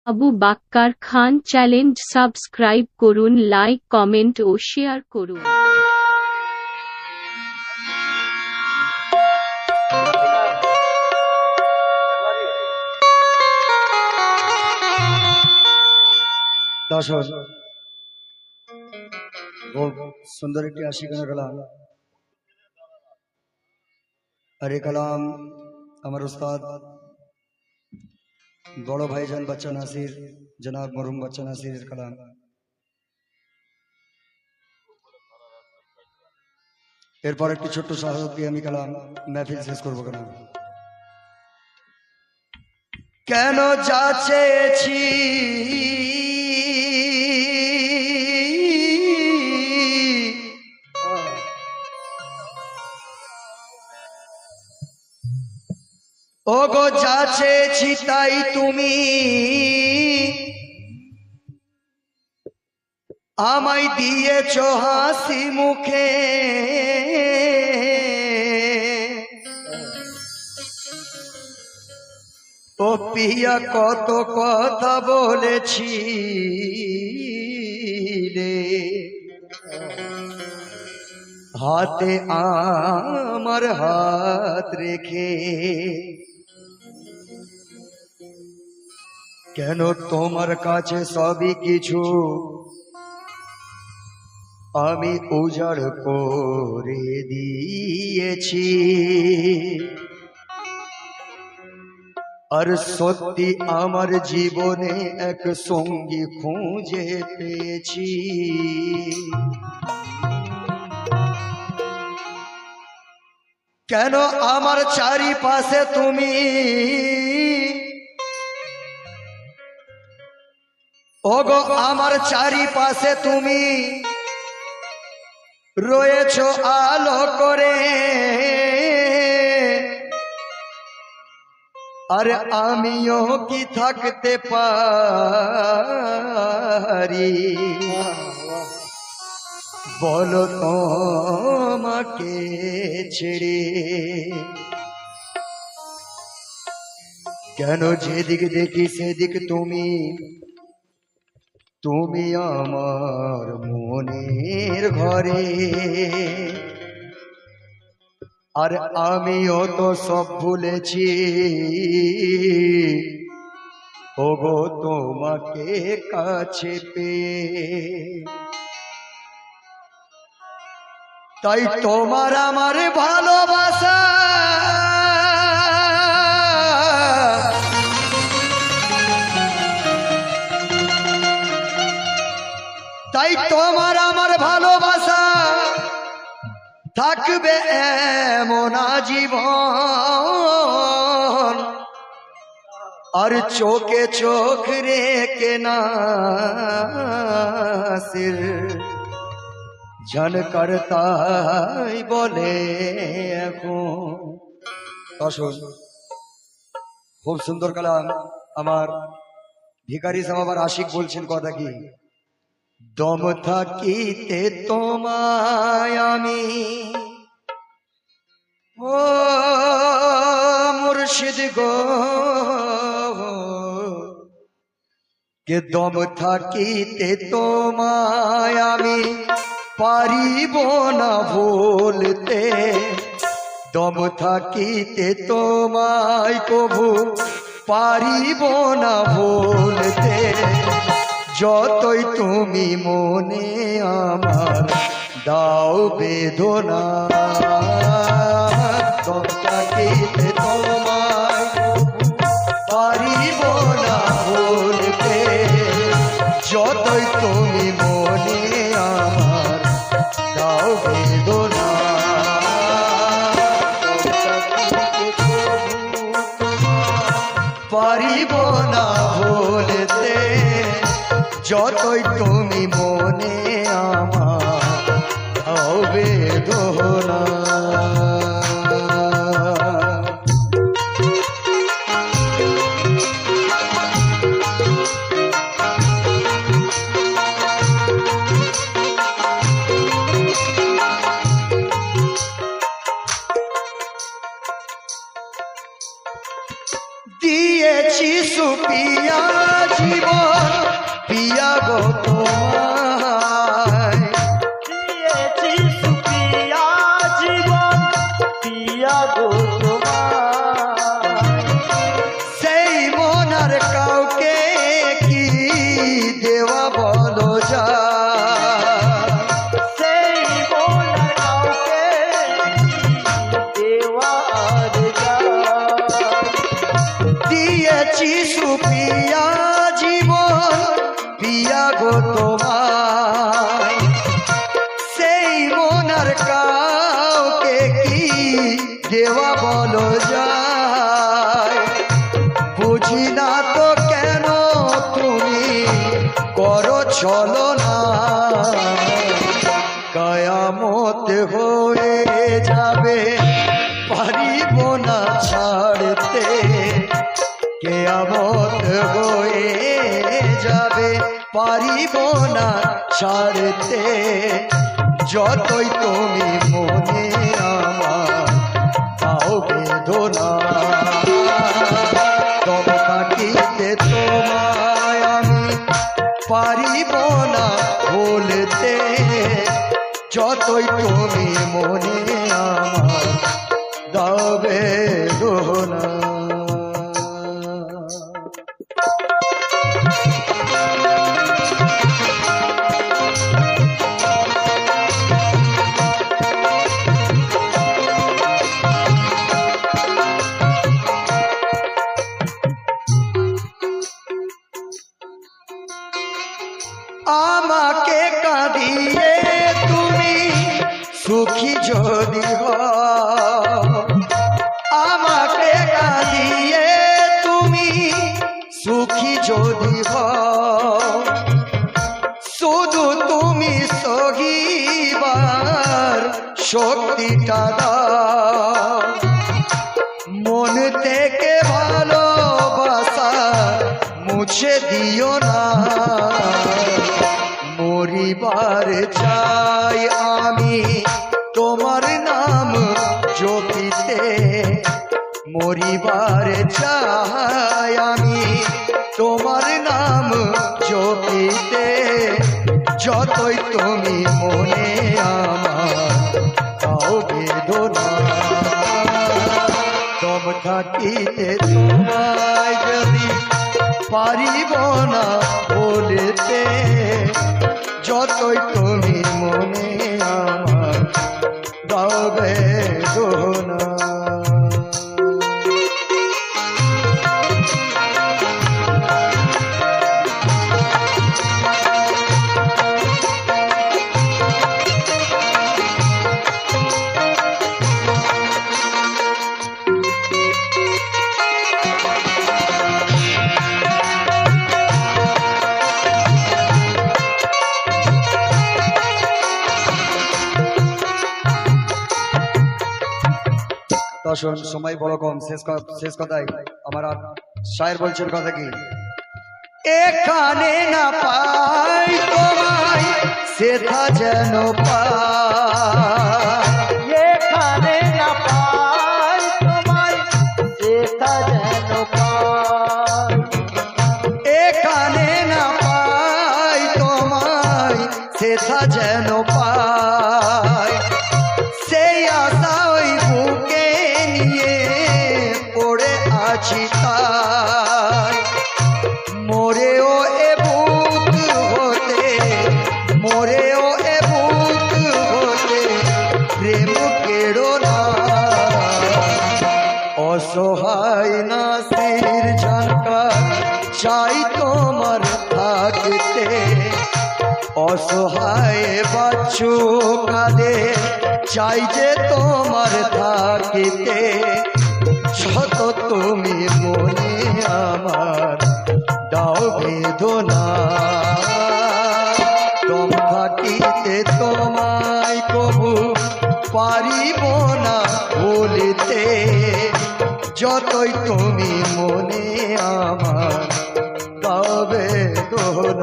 আবু বাক্কার খান channel subscribe করুন, like, comment ও share করুন। দর্শক, খুব সুন্দর একটি আশিকানা কালাম। আর এই কালাম আমার উস্তাদ বড় ভাইজান বাচ্চা নাসির, জনাব মরহুম বাচ্চা নাসিরের কালাম। এরপর একটি ছোট্ট শাহাদত দিয়ে আমি কালাম মেহফিল শেষ করবো। কালাম কেন যা চেয়েছি ওগো, যা চেয়েছি তাই তুমি আমায় দিয়েছ হাসি মুখে। ও পিয়া কত কথা বলেছি রে, হাতে আমার হাত রেখে। কেন তোমার কাছে সবই কিছু আমি উজাড় করে দিয়েছি। আর সত্যি আমার জীবনে এক সঙ্গী খুঁজে পেয়েছি। কেন আমার চারিপাশে তুমি ওগো, আমার চারিপাশে তুমি রয়েছ আলো করে। আর আমিও কি থাকতে পারি বলো তোমাকে ছেড়ে। কেন যেদিক দেখি সেদিক তুমি, তুমি আমার মনের ঘরে। আর আমিও তো সব ভুলেছি ওগো, তোমাকে কাছে পেয়ে। তাই তোমার আমার ভালোবাসা তাই তোমার আমার ভালোবাসা থাকবে এমন আজীবন। আর চোখে চোখ রেখে নাসির ঝনকারতাই বলে এখন। খুব সুন্দর কালাম। আমার ভিখারি সাহেব আবার আশিক বলছেন কথা কি, দম থাকিতে তোমায় আমি ও মুর্শিদ গো, কে দম থাকিতে তোমায় আমি পারিব না ভুলতে। দম থাকিতে তোমায় কভু পারিব না ভুলতে। যতই তুমি মনে আমার দাও বেদনা, দম থাকিতে তোমায় পারিব না ভুলতে। যতই তুমি মনে আমার দাও বেদনা, পারিব না ভুলতে। যতই তুমি মনে আমার দাও বেদনা। দিয়েছি সুপিয়া জীবন পিয়া গো তোমায় দিয়েছি সুপিয়া জীবন পিয়া গো তোমায় সেই মন আর কাউকে কি দেওয়া বলো যা সেই মন কাউকে দেওয়ার যায় দিয়েছি সুপিয়া জীবন পিয়া গো তোমায় সেই মন আর কাউকে কি দেওয়া বলো যায় বুঝি না তো কেন তুমি করো চলো না কয়ামত হয়ে যাবে পারিব না ছাড়তে কেয়ামত হয়ে যাবে পারিব না ছাড়তে যতই তুমি মনে আমার পাও বেদনা তব কাটিতে তোমায় আমি পারিব না বলতে যতই তুমি মনে আমার দাও বেদনা আমাকে কাঁদিয়ে তুমি সুখী যদি হও আমাকে কাঁদিয়ে তুমি সুখী যদি হও শুধু তুমি সহিবার শক্তিটা দাও মন থেকে ভালোবাসা মুছে দিও না মরিবার চাই আমি তোমার নাম জপিতে মরিবার চাই আমি তোমার নাম জপিতে যতই তুমি মনে আমার পাও বেদনা তব থাকিতে তোমায় যদি পারিব না বলতে যতই তুমি মনে আমার দাও বেদনা দর্শন সময় বড় কম শেষ কথাই আমার শায়ের বলছেন কথা কি এখানে না পাই তোমায় সেথা যেন পাই এখানে না পাই তোমায় সেটা যেন পাই এখানে না পাই তোমায় সেথা যেন পাই সেই আশা ওই বুকে নিয়ে পড়ে আছি তাই মোরেও এ বুক হতে মোরেও এ বুক হতে প্রেম কেড়ো না অসহায় না সির ঝাঁকা চাই তোমার থাকতে অসহায় বাচ্চু কাঁদে চাই যে তোমার থাকিতে যত তুমি মনে আমার দাও বেদনা তোম থাকিতে তোমায় কবু পারিব না বলিতে যতই তুমি মনে আমার দাও বেদনা